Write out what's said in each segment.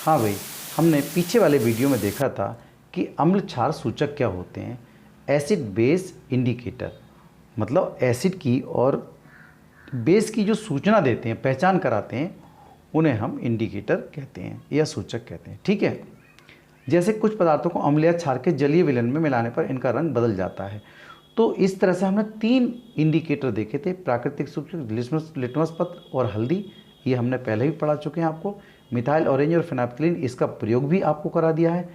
हाँ भाई, हमने पीछे वाले वीडियो में देखा था कि अम्ल क्षार सूचक क्या होते हैं। एसिड बेस इंडिकेटर, मतलब एसिड की और बेस की जो सूचना देते हैं, पहचान कराते हैं, उन्हें हम इंडिकेटर कहते हैं या सूचक कहते हैं। ठीक है, जैसे कुछ पदार्थों को अम्ल या क्षार के जलीय विलयन में मिलाने पर इनका रंग बदल जाता है। तो इस तरह से हमने 3 इंडिकेटर देखे थे, प्राकृतिक सूचक, लिटमस पत्र और हल्दी। ये हमने पहले भी पढ़ा चुके हैं आपको। मिथाइल ऑरेंज और फेनोल्फथालीन, इसका प्रयोग भी आपको करा दिया है।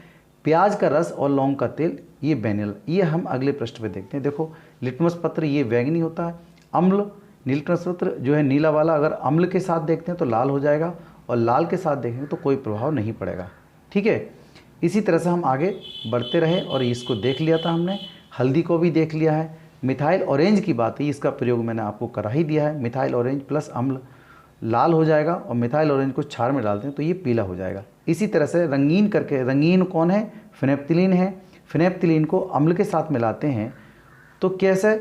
प्याज का रस और लौंग का तेल, ये वेनिला। ये हम अगले पृष्ठ पे देखते हैं। देखो, लिटमस पत्र ये बैंगनी होता है। अम्ल, नीलकंठ पत्र जो है नीला वाला, अगर अम्ल के साथ देखते हैं तो लाल हो जाएगा, और लाल के साथ देखेंगे तो कोई प्रभाव नहीं पड़ेगा। ठीक है, इसी तरह से हम आगे बढ़ते रहे और इसको देख लिया था हमने। हल्दी को भी देख लिया है। मिथाइल ऑरेंज की बात है, इसका प्रयोग मैंने आपको करा ही दिया है। मिथाइल ऑरेंज प्लस अम्ल लाल हो जाएगा, और मिथाइल ऑरेंज को क्षार में डालते हैं तो ये पीला हो जाएगा। इसी तरह से रंगीन करके, रंगीन कौन है? फेनोल्फथालीन है। फेनोल्फथालीन को अम्ल के साथ मिलाते हैं तो कैसे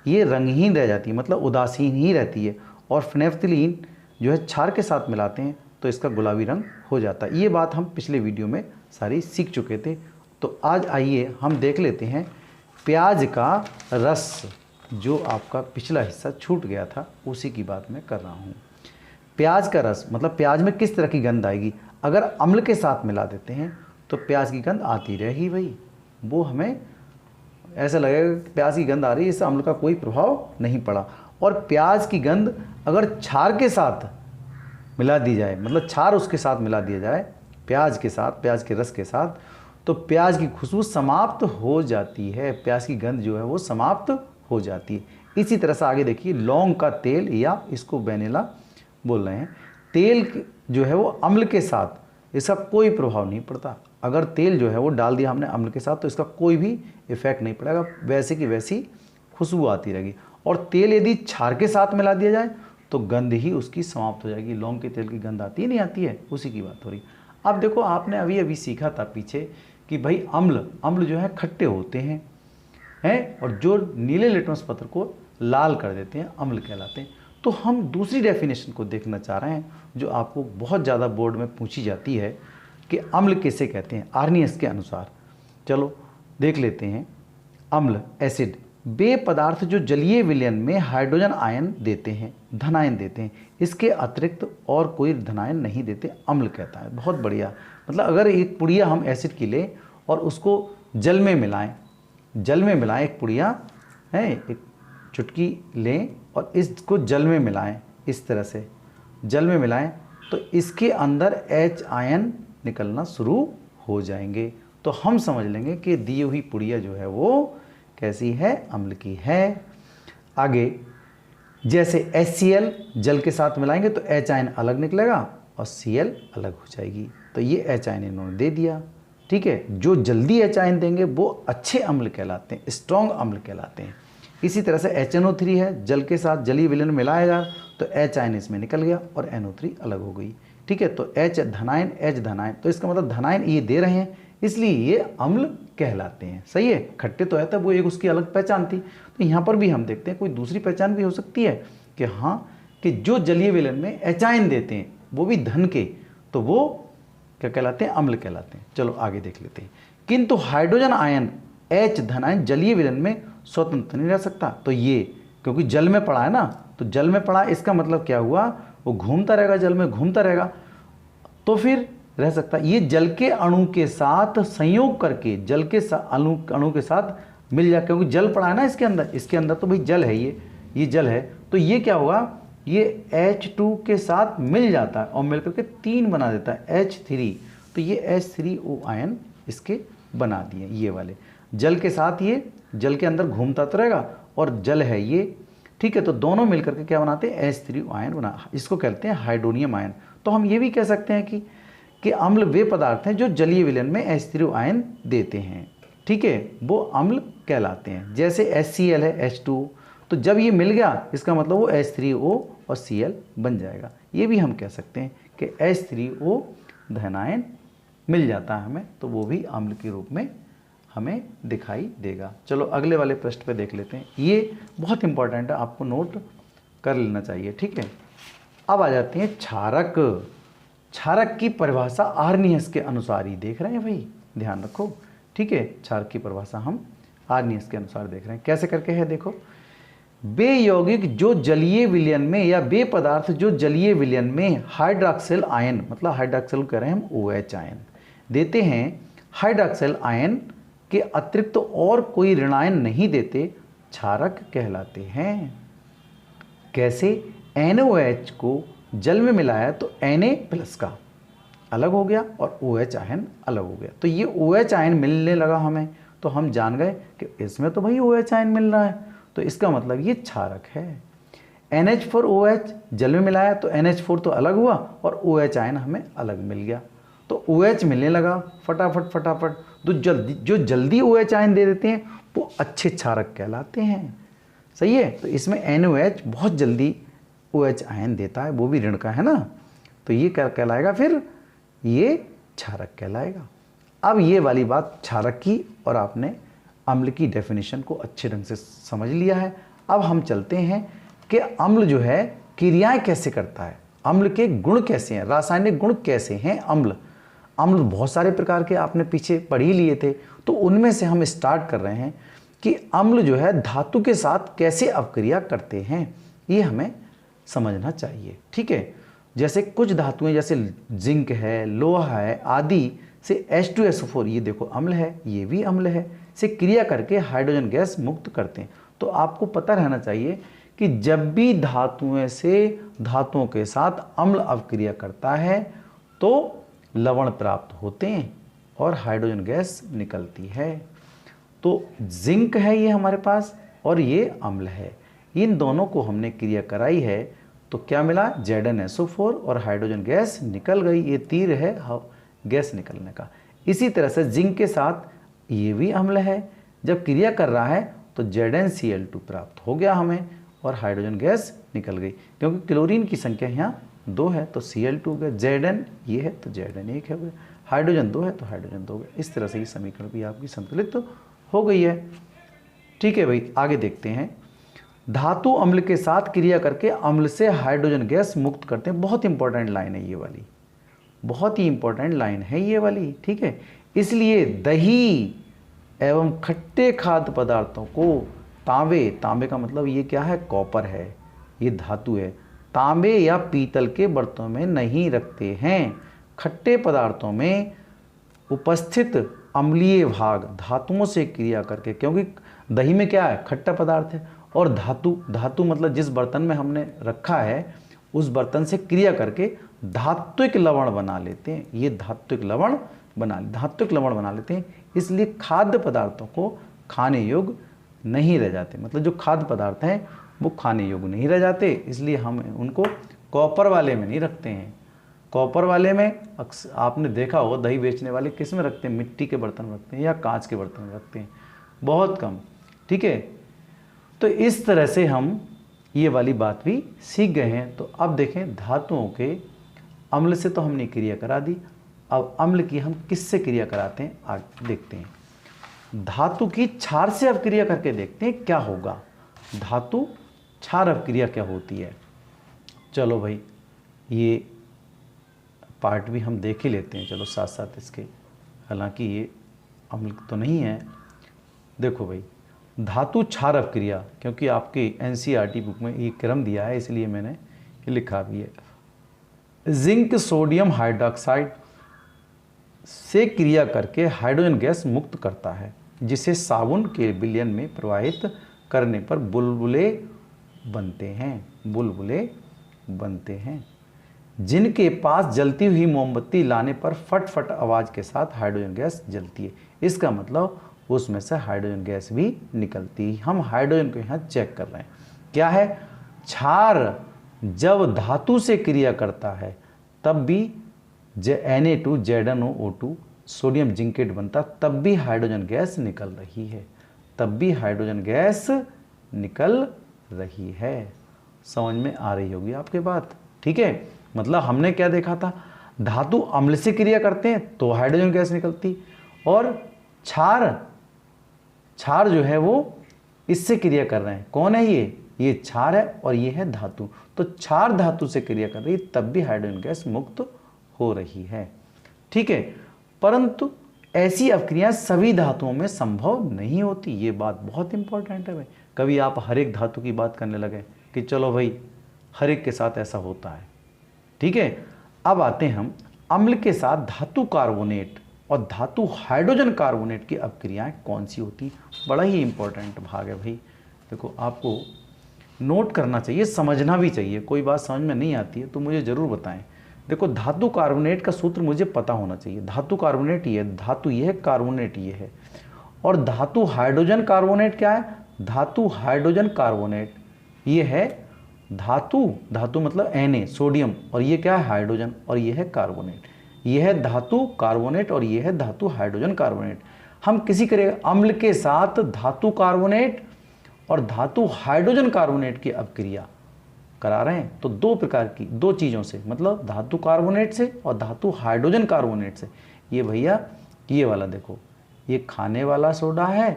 ये रंगहीन रह जाती है, मतलब उदासीन ही रहती है। और फेनोल्फथालीन जो है क्षार के साथ मिलाते हैं तो इसका गुलाबी रंग हो जाता है। ये बात हम पिछले वीडियो में सारी सीख चुके थे। तो आज आइए हम देख लेते हैं प्याज का रस। जो आपका पिछला हिस्सा छूट गया था उसी की बात मैं कर रहा हूँ। प्याज का रस मतलब प्याज में किस तरह की गंध आएगी। अगर अम्ल के साथ मिला देते हैं तो प्याज की गंध आती रहेगी भाई। वो हमें ऐसा लगेगा कि प्याज की गंध आ रही है, इससे अम्ल का कोई प्रभाव नहीं पड़ा। और प्याज की गंध अगर क्षार के साथ मिला दी जाए, मतलब क्षार उसके साथ मिला दिया जाए प्याज के साथ, प्याज के रस के साथ, तो प्याज की खुशबू समाप्त हो जाती है। प्याज की गंध जो है वो समाप्त हो जाती है। इसी तरह से आगे देखिए, लौंग का तेल, या इसको वेनिला बोल रहे हैं। तेल जो है वो अम्ल के साथ इसका कोई प्रभाव नहीं पड़ता। अगर तेल जो है वो डाल दिया हमने अम्ल के साथ तो इसका कोई भी इफेक्ट नहीं पड़ेगा, वैसे की वैसी खुशबू आती रहेगी। और तेल यदि क्षार के साथ मिला दिया जाए तो गंध ही उसकी समाप्त हो जाएगी। लौंग के तेल की गंध आती है नहीं आती है, उसी की बात हो रही। अब देखो, आपने अभी अभी सीखा था पीछे कि भाई अम्ल जो है खट्टे होते हैं और जो नीले लिटमस पत्र को लाल कर देते हैं अम्ल कहलाते हैं। तो हम दूसरी डेफिनेशन को देखना चाह रहे हैं जो आपको बहुत ज़्यादा बोर्ड में पूछी जाती है कि अम्ल किसे कहते हैं आर्नियस के अनुसार। चलो देख लेते हैं। अम्ल, एसिड, वे पदार्थ जो जलीय विलयन में हाइड्रोजन आयन देते हैं, धनायन देते हैं। इसके अतिरिक्त और कोई धनायन नहीं देते, अम्ल कहता है। बहुत बढ़िया। मतलब अगर एक पुड़िया हम एसिड की लें और उसको जल में मिलाएं, एक पुड़िया है, एक चुटकी लें और इसको जल में मिलाएं, इस तरह से जल में मिलाएं तो इसके अंदर H आयन निकलना शुरू हो जाएंगे। तो हम समझ लेंगे कि दी हुई पुड़िया जो है वो कैसी है, अम्ल की है। आगे जैसे HCl जल के साथ मिलाएंगे तो H आयन अलग निकलेगा और Cl अलग हो जाएगी। तो ये H आयन इन्होंने दे दिया। ठीक है, जो जल्दी H आयन देंगे वो अच्छे अम्ल कहलाते हैं, स्ट्रॉन्ग अम्ल कहलाते हैं। इसी तरह से HNO3 है, जल के साथ जलीय विलयन में मिलाया जाए तो H आयन इसमें निकल गया और NO3 अलग हो गई। ठीक है, तो H धनायन, H धनायन, तो इसका मतलब धनायन ये दे रहे हैं इसलिए ये अम्ल कहलाते हैं। सही है, खट्टे तो है तब वो एक उसकी अलग पहचान थी। तो यहाँ पर भी हम देखते हैं कोई दूसरी पहचान भी हो सकती है कि हाँ, कि जो जलीय विलयन में H आयन देते हैं वो भी धन के, तो वो क्या कहलाते हैं, अम्ल कहलाते हैं। चलो आगे देख लेते हैं। किंतु हाइड्रोजन आयन H धनायन जलीय विलयन में स्वतंत्र नहीं रह सकता। तो ये क्योंकि जल में पड़ा है ना, तो जल में पड़ा, इसका मतलब क्या हुआ, वो घूमता रहेगा, जल में घूमता रहेगा तो फिर रह सकता। ये जल के अणु के साथ संयोग करके, जल के अणु के साथ मिल जाए, क्योंकि जल पड़ा है ना इसके अंदर तो भाई जल है, ये जल है, तो ये क्या होगा, ये H2 के साथ मिल जाता है और मिलकर के 3 बना देता है H3। तो ये H3O आयन इसके बना दिए ये वाले। जल के साथ ये जल के अंदर घूमता तो रहेगा और जल है ये। ठीक है, तो दोनों मिलकर के क्या बनाते हैं, H3O आयन बना, इसको कहते हैं हाइड्रोनियम आयन। तो हम ये भी कह सकते हैं कि अम्ल वे पदार्थ हैं जो जलीय विलयन में H3O आयन देते हैं। ठीक है, वो अम्ल कहलाते हैं। जैसे HCl है H2O, तो जब ये मिल गया इसका मतलब वो H3O और Cl बन जाएगा। ये भी हम कह सकते हैं कि H3O धनायन मिल जाता है हमें, तो वो भी अम्ल के रूप में हमें दिखाई देगा। चलो अगले वाले पृष्ठ पे देख लेते हैं। ये बहुत इंपॉर्टेंट है, आपको नोट कर लेना चाहिए। ठीक है, अब आ जाते हैं क्षारक। क्षारक की परिभाषा आर्नियस के अनुसार ही देख रहे हैं भाई, ध्यान रखो, ठीक है। क्षारक की परिभाषा हम आर्नियस के अनुसार देख रहे हैं। कैसे करके है देखो, वे यौगिक जो जलीय विलयन में या वे पदार्थ जो जलीय विलयन में हाइड्रॉक्सिल आयन, मतलब हाइड्रॉक्सिल कह रहे हैं हम OH आयन देते हैं, हाइड्रॉक्सिल आयन के अतिरिक्त तो और कोई ऋणायन नहीं देते, क्षारक कहलाते हैं। कैसे, NaOH को जल में मिलाया तो Na+ का अलग हो गया और OH आयन अलग हो गया, तो ये OH आयन मिलने लगा हमें, तो हम जान गए कि इसमें तो भाई OH आयन मिल रहा है, तो इसका मतलब ये क्षारक है। NH4OH जल में मिलाया तो NH4 तो अलग हुआ और OH आयन हमें अलग मिल गया, तो OH मिलने लगा फटाफट फटाफट। तो जो जल्दी OH आयन दे देते हैं वो अच्छे क्षारक कहलाते हैं, सही है। तो इसमें NaOH बहुत जल्दी OH आयन देता है, वो भी ऋण का है ना, तो ये क्या कहलाएगा, फिर ये क्षारक कहलाएगा। अब ये वाली बात क्षारक की, और आपने अम्ल की डेफिनेशन को अच्छे ढंग से समझ लिया है। अब हम चलते हैं कि अम्ल जो है क्रियाएं कैसे करता है, अम्ल के गुण कैसे हैं, रासायनिक गुण कैसे हैं। अम्ल बहुत सारे प्रकार के आपने पीछे पढ़ ही लिए थे, तो उनमें से हम स्टार्ट कर रहे हैं कि अम्ल जो है धातु के साथ कैसे अपक्रिया करते हैं, ये हमें समझना चाहिए, ठीक है। जैसे कुछ धातुएं जैसे जिंक है, लोहा है आदि से H2SO4, ये देखो अम्ल है, ये भी अम्ल है, से क्रिया करके हाइड्रोजन गैस मुक्त करते हैं। तो आपको पता रहना चाहिए कि जब भी धातुएं से धातुओं के साथ अम्ल अपक्रिया करता है तो लवण प्राप्त होते हैं और हाइड्रोजन गैस निकलती है। तो जिंक है ये हमारे पास और ये अम्ल है, इन दोनों को हमने क्रिया कराई है तो क्या मिला, ZnSO4 और हाइड्रोजन गैस निकल गई। ये तीर है गैस निकलने का। इसी तरह से जिंक के साथ ये भी अम्ल है, जब क्रिया कर रहा है तो ZnCl2 प्राप्त हो गया हमें और हाइड्रोजन गैस निकल गई, क्योंकि क्लोरीन की संख्या यहाँ 2 है तो Cl2 हो गया, Zn ये है तो Zn 1 है, हाइड्रोजन 2 है तो हाइड्रोजन 2 हो गया। इस तरह से ये समीकरण भी आपकी संतुलित तो हो गई है, ठीक है भाई। आगे देखते हैं, धातु अम्ल के साथ क्रिया करके अम्ल से हाइड्रोजन गैस मुक्त करते हैं। बहुत इंपॉर्टेंट लाइन है ये वाली, बहुत ही इंपॉर्टेंट लाइन है ये वाली, ठीक है। इसलिए दही एवं खट्टे खाद्य पदार्थों को तांबे का मतलब ये क्या है, कॉपर है, ये धातु है, तांबे या पीतल के बर्तनों में नहीं रखते हैं। खट्टे पदार्थों में उपस्थित अम्लीय भाग धातुओं से क्रिया करके, क्योंकि दही में क्या है, खट्टा पदार्थ है, और धातु मतलब जिस बर्तन में हमने रखा है उस बर्तन से क्रिया करके धात्विक लवण बना लेते हैं। ये धात्विक लवण बना लेते हैं, इसलिए खाद्य पदार्थों को खाने योग्य नहीं रह जाते। मतलब जो खाद्य पदार्थ हैं वो खाने योग्य नहीं रह जाते, इसलिए हम उनको कॉपर वाले में नहीं रखते हैं। कॉपर वाले में आपने देखा होगा दही बेचने वाले किस में रखते हैं, मिट्टी के बर्तन में रखते हैं या कांच के बर्तन में रखते हैं, बहुत कम, ठीक है। तो इस तरह से हम ये वाली बात भी सीख गए हैं। तो अब देखें, धातुओं के अम्ल से तो हमने क्रिया करा दी, अब अम्ल की हम किससे क्रिया कराते हैं आगे देखते हैं। धातु की क्षार से अपक्रिया करके देखते हैं क्या होगा। धातु क्षार अपक्रिया क्या होती है, चलो भाई ये पार्ट भी हम देख ही लेते हैं, चलो साथ साथ इसके, हालांकि ये अम्ल तो नहीं है। देखो भाई, धातु क्षार अपक्रिया, क्योंकि आपके NCERT बुक में ये क्रम दिया है इसलिए मैंने ये लिखा भी है। जिंक सोडियम हाइड्रोक्साइड से क्रिया करके हाइड्रोजन गैस मुक्त करता है, जिसे साबुन के विलयन में प्रवाहित करने पर बुलबुले बनते हैं, जिनके पास जलती हुई मोमबत्ती लाने पर फट फट आवाज़ के साथ हाइड्रोजन गैस जलती है। इसका मतलब उसमें से हाइड्रोजन गैस भी निकलती है। हम हाइड्रोजन को यहाँ चेक कर रहे हैं, क्या है, क्षार जब धातु से क्रिया करता है तब भी Na2 ZnO2 सोडियम जिंकेट बनता, तब भी हाइड्रोजन गैस निकल रही है। समझ में आ रही होगी आपके बात, ठीक है। मतलब हमने क्या देखा था, धातु अम्ल से क्रिया करते हैं तो हाइड्रोजन गैस निकलती, और क्षार जो है वो इससे क्रिया कर रहे हैं। कौन है ये क्षार है और ये है धातु। तो क्षार धातु से क्रिया कर रही है तब भी हाइड्रोजन गैस मुक्त हो रही है। ठीक है, परंतु ऐसी अपक्रियाएं सभी धातुओं में संभव नहीं होती। ये बात बहुत इंपॉर्टेंट है भाई। कभी आप हर एक धातु की बात करने लगे कि चलो भाई हर एक के साथ ऐसा होता है। ठीक है, अब आते हैं हम अम्ल के साथ धातु कार्बोनेट और धातु हाइड्रोजन कार्बोनेट की अपक्रियाएं कौन सी होती। बड़ा ही इंपॉर्टेंट भाग है भाई। देखो, आपको नोट करना चाहिए, समझना भी चाहिए। कोई बात समझ में नहीं आती है तो मुझे ज़रूर बताएं। देखो, धातु कार्बोनेट का सूत्र मुझे पता होना चाहिए। धातु कार्बोनेट ये है, धातु ये है, कार्बोनेट ये है। और धातु हाइड्रोजन कार्बोनेट क्या है? धातु हाइड्रोजन कार्बोनेट ये है धातु, धातु मतलब Na सोडियम, और ये क्या है? हाइड्रोजन, और ये है कार्बोनेट। ये है धातु कार्बोनेट और ये है धातु हाइड्रोजन कार्बोनेट। हम किसी करें अम्ल के साथ धातु कार्बोनेट और धातु हाइड्रोजन कार्बोनेट की अपक्रिया करा रहे हैं तो दो प्रकार की, दो चीज़ों से, मतलब धातु कार्बोनेट से और धातु हाइड्रोजन कार्बोनेट से। ये भैया ये वाला देखो, ये खाने वाला सोडा है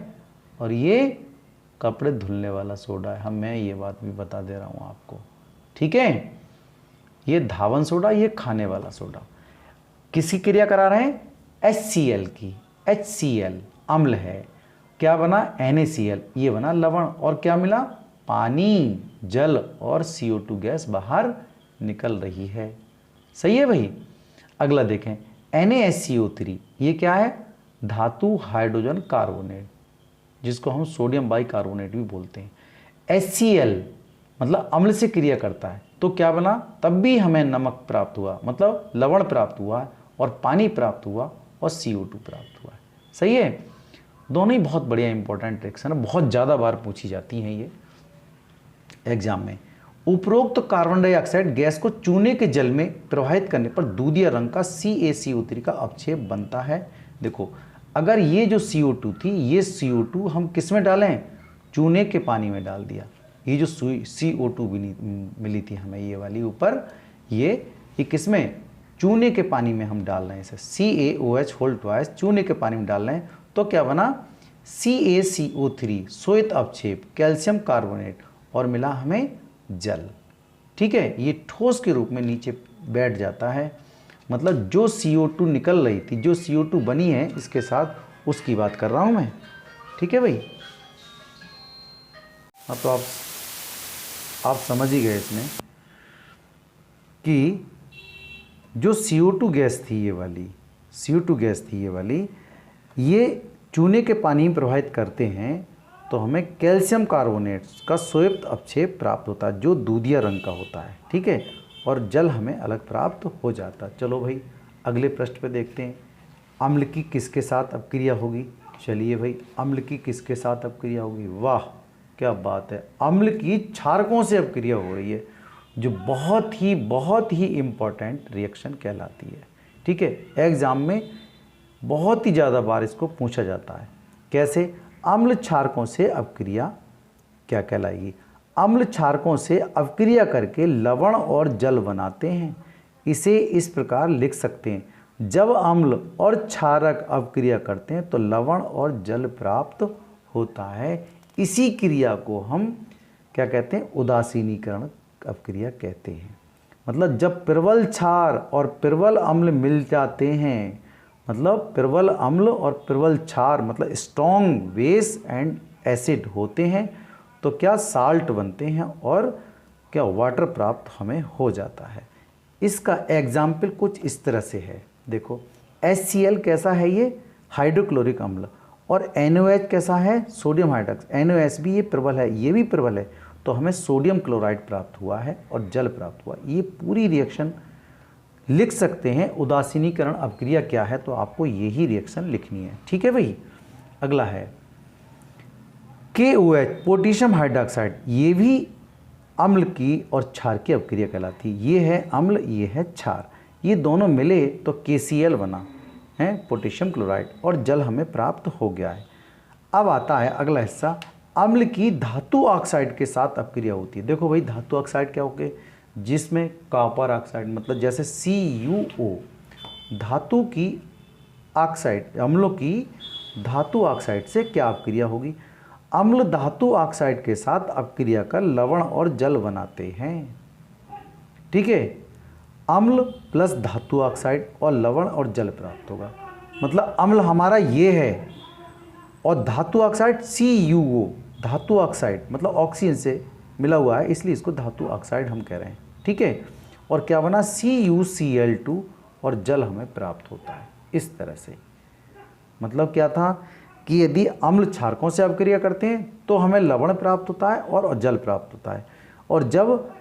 और ये कपड़े धुलने वाला सोडा है। मैं ये बात भी बता दे रहा हूँ आपको। ठीक है, ये धावन सोडा, ये खाने वाला सोडा। किसकी क्रिया करा रहे हैं? HCl की। HCl अम्ल है, क्या बना? NaCl, ये बना लवण, और क्या मिला? पानी, जल और CO2 गैस बाहर निकल रही है। सही है भाई। अगला देखें, NaSCO3, ये क्या है? धातु हाइड्रोजन कार्बोनेट, जिसको हम सोडियम बाइकार्बोनेट भी बोलते हैं। HCl मतलब अम्ल से क्रिया करता है तो क्या बना? तब भी हमें नमक प्राप्त हुआ, मतलब लवण प्राप्त हुआ, और पानी प्राप्त हुआ, और CO2 प्राप्त हुआ। सही है। दोनों ही बहुत बढ़िया इंपॉर्टेंट ट्रिक्स है ना, बहुत ज़्यादा बार पूछी जाती हैं ये एग्जाम में। उपरोक्त कार्बन डाइऑक्साइड गैस को चूने के जल में प्रवाहित करने पर दूधिया रंग का CaCO3 का अपक्षेप बनता है। देखो, अगर ये जो CO2 थी, ये CO2 हम किस में डालें? चूने के पानी में डाल दिया। ये जो CO2 मिली थी हमें, ये वाली ऊपर, ये किस में? चूने के पानी में हम डाल रहे हैं इसे, CaOH चूने के पानी में डाल रहे हैं तो क्या बना? CaCO3 श्वेत अपक्षेप कैल्शियम कार्बोनेट, और मिला हमें जल। ठीक है, ये ठोस के रूप में नीचे बैठ जाता है। मतलब जो CO2 निकल रही थी, जो CO2 बनी है इसके साथ, उसकी बात कर रहा हूं मैं। ठीक है भाई। हाँ, तो आप समझ ही गए इसमें कि जो CO2 गैस थी, ये वाली CO2 गैस थी, ये वाली, ये चूने के पानी में प्रवाहित करते हैं तो हमें कैल्शियम कार्बोनेट का श्वेत अपक्षेप प्राप्त होता है, जो दूधिया रंग का होता है। ठीक है, और जल हमें अलग प्राप्त हो जाता है। चलो भाई, अगले प्रश्न पे देखते हैं। अम्ल की किसके साथ अपक्रिया होगी? चलिए भाई, अम्ल की किसके साथ अपक्रिया होगी? वाह, क्या बात है। अम्ल की क्षारकों से अपक्रिया हो रही है, जो बहुत ही इम्पॉर्टेंट रिएक्शन कहलाती है। ठीक है, एग्जाम में बहुत ही ज़्यादा बार इसको पूछा जाता है। कैसे? अम्ल क्षारकों से अपक्रिया क्या कहलाएगी? अम्ल क्षारकों से अपक्रिया करके लवण और जल बनाते हैं। इसे इस प्रकार लिख सकते हैं, जब अम्ल और क्षारक अपक्रिया करते हैं तो लवण और जल प्राप्त होता है। इसी क्रिया को हम क्या कहते हैं? उदासीनीकरण अपक्रिया कहते हैं। मतलब जब प्रबल क्षार और प्रबल अम्ल मिल जाते हैं, मतलब प्रबल अम्ल और प्रबल क्षार मतलब स्ट्रॉन्ग बेस एंड एसिड होते हैं, तो क्या साल्ट बनते हैं और क्या वाटर प्राप्त हमें हो जाता है। इसका एग्जाम्पल कुछ इस तरह से है। देखो, HCl कैसा है? ये हाइड्रोक्लोरिक अम्ल, और NaOH कैसा है? सोडियम हाइड्रोक्स। NaOH भी ये प्रबल है, ये भी प्रबल है, तो हमें सोडियम क्लोराइड प्राप्त हुआ है और जल प्राप्त हुआ। ये पूरी रिएक्शन लिख सकते हैं। उदासीनीकरण अपक्रिया क्या है? तो आपको यही रिएक्शन लिखनी है। ठीक है भाई। अगला है KOH पोटेशियम हाइड्रोक्साइड, ये भी अम्ल की और क्षार की अपक्रिया कहलाती है। ये है अम्ल, ये है क्षार, ये दोनों मिले तो KCl बना है, पोटेशियम क्लोराइड, और जल हमें प्राप्त हो गया है। अब आता है अगला हिस्सा, अम्ल की धातु ऑक्साइड के साथ अपक्रिया होती है। देखो भाई, धातु ऑक्साइड क्या होगे? जिसमें कॉपर ऑक्साइड, मतलब जैसे CuO, धातु की ऑक्साइड, अम्लों की धातु ऑक्साइड से क्या अपक्रिया होगी? अम्ल धातु ऑक्साइड के साथ अपक्रिया कर लवण और जल बनाते हैं। ठीक है, अम्ल प्लस धातु ऑक्साइड और लवण और जल प्राप्त होगा। मतलब अम्ल हमारा ये है और धातु ऑक्साइड CuO, धातु ऑक्साइड मतलब ऑक्सीजन से मिला हुआ है, इसलिए इसको धातु ऑक्साइड हम कह रहे हैं। ठीक है, और क्या बना CuCl2 और जल हमें प्राप्त होता है इस तरह से। मतलब क्या था कि यदि अम्ल क्षारकों से अभिक्रिया करते हैं तो हमें लवण प्राप्त होता है और जल प्राप्त होता है, और जब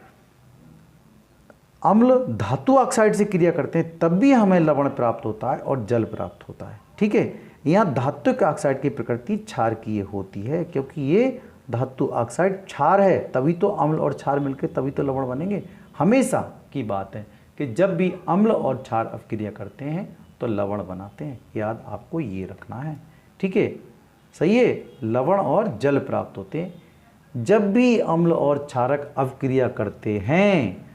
अम्ल धातु ऑक्साइड से क्रिया करते हैं तब भी हमें लवण प्राप्त होता है और जल प्राप्त होता है। ठीक है, यहाँ धात्विक ऑक्साइड की प्रकृति क्षारकीय होती है, क्योंकि ये धातु ऑक्साइड क्षार है, तभी तो अम्ल और क्षार मिलकर तभी तो लवण बनेंगे। हमेशा की बात है कि जब भी अम्ल और क्षार अभिक्रिया करते हैं तो लवण बनाते हैं, याद आपको ये रखना है। ठीक है, सही है, लवण और जल प्राप्त होते हैं। जब भी अम्ल और क्षारक अभिक्रिया करते हैं,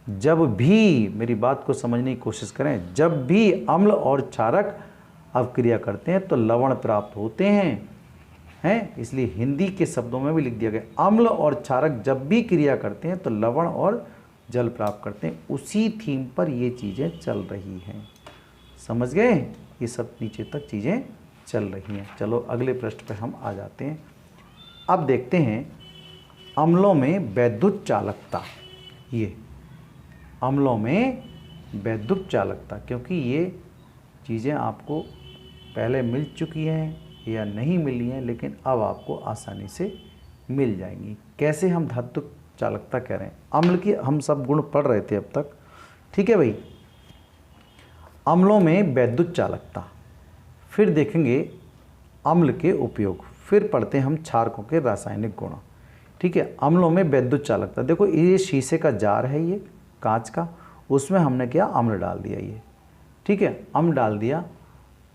जब भी, मेरी बात को समझने की कोशिश करें, जब भी अम्ल और क्षारक अभिक्रिया करते हैं तो लवण प्राप्त होते हैं, इसलिए हिंदी के शब्दों में भी लिख दिया गया, अम्ल और क्षारक जब भी क्रिया करते हैं तो लवण और जल प्राप्त करते हैं। उसी थीम पर ये चीज़ें चल रही हैं, समझ गए, ये सब नीचे तक चीज़ें चल रही हैं। चलो अगले पृष्ठ पे हम आ जाते हैं। अब देखते हैं अम्लों में वैद्युत चालकता। ये अम्लों में वैद्युत चालकता, क्योंकि ये चीज़ें आपको पहले मिल चुकी हैं या नहीं मिली हैं, लेकिन अब आपको आसानी से मिल जाएंगी। कैसे हम धातु चालकता कह रहे हैं, अम्ल की हम सब गुण पढ़ रहे थे अब तक। ठीक है भाई, अम्लों में वैद्युत चालकता, फिर देखेंगे अम्ल के उपयोग, फिर पढ़ते हैं हम क्षारकों के रासायनिक गुण। ठीक है, अम्लों में वैद्युत चालकता, देखो ये शीशे का जार है, ये कांच का, उसमें हमने क्या अम्ल डाल दिया ये। ठीक है, अम्ल डाल दिया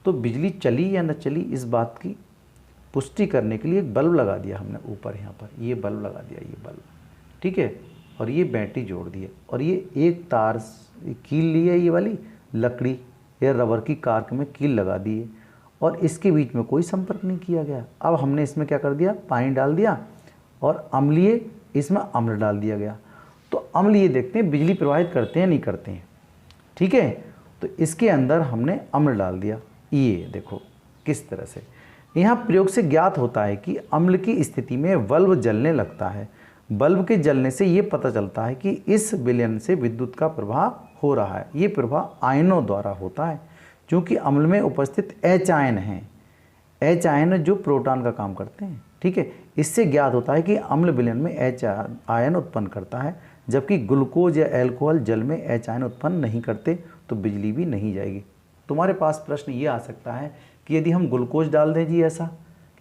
तो बिजली चली या न चली इस बात की पुष्टि करने के लिए एक बल्ब लगा दिया हमने ऊपर, यहाँ पर ये बल्ब लगा दिया, ये बल्ब। ठीक है, और ये बैटरी जोड़ दी है, और ये एक तार कील ली है, ये वाली लकड़ी या रबर की कार्क में कील लगा दी है, और इसके बीच में कोई संपर्क नहीं किया गया। अब हमने इसमें क्या कर दिया, पानी डाल दिया और अम्लीय इसमें अम्ल डाल दिया गया। तो अम्ल ये देखते हैं बिजली प्रवाहित करते हैं नहीं करते हैं। ठीक है, तो इसके अंदर हमने अम्ल डाल दिया, ये देखो किस तरह से। यहाँ प्रयोग से ज्ञात होता है कि अम्ल की स्थिति में बल्ब जलने लगता है। बल्ब के जलने से ये पता चलता है कि इस विलयन से विद्युत का प्रवाह हो रहा है। ये प्रवाह आयनों द्वारा होता है, क्योंकि अम्ल में उपस्थित H आयन हैं, H आयन जो प्रोटॉन का काम करते हैं। ठीक है, इससे ज्ञात होता है कि अम्ल विलयन में H आयन उत्पन्न करता है, जबकि ग्लूकोज या एल्कोहल जल में H आयन उत्पन्न नहीं करते, तो बिजली भी नहीं जाएगी। तुम्हारे पास प्रश्न ये आ सकता है कि यदि हम ग्लूकोज डाल दें जी, ऐसा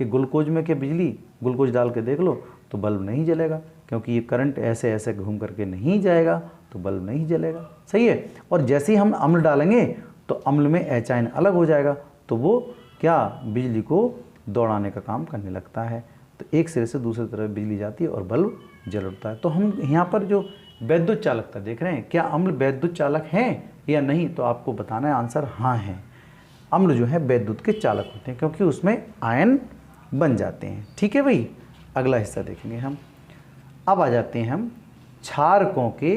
कि ग्लूकोज में क्या बिजली, ग्लूकोज डाल के देख लो तो बल्ब नहीं जलेगा, क्योंकि ये करंट ऐसे ऐसे घूम करके नहीं जाएगा, तो बल्ब नहीं जलेगा। सही है, और जैसे ही हम अम्ल डालेंगे तो अम्ल में H आयन अलग हो जाएगा, तो वो क्या बिजली को दौड़ाने का काम करने लगता है, तो एक सिरे से दूसरे तरफ बिजली जाती है और बल्ब जल उठता है। तो हम यहाँ पर जो वैद्युत चालकता देख रहे हैं, क्या अम्ल वैद्युत चालक हैं या नहीं, तो आपको बताना है आंसर हाँ है। अम्ल जो है वैद्युत के चालक होते हैं, क्योंकि उसमें आयन बन जाते हैं। ठीक है भाई, अगला हिस्सा देखेंगे हम। अब आ जाते हैं हम क्षारकों के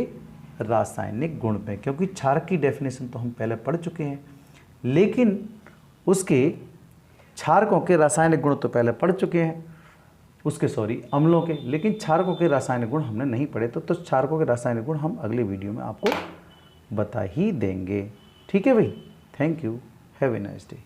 रासायनिक गुण पे, क्योंकि क्षारक की डेफिनेशन तो हम पहले पढ़ चुके हैं, लेकिन उसके क्षारकों के रासायनिक गुण तो पहले पढ़ चुके हैं, अम्लों के, लेकिन क्षारकों के रासायनिक गुण हमने नहीं पढ़े। तो क्षारकों के रासायनिक गुण हम अगले वीडियो में आपको बता ही देंगे। ठीक है भाई, thank you, have a nice day.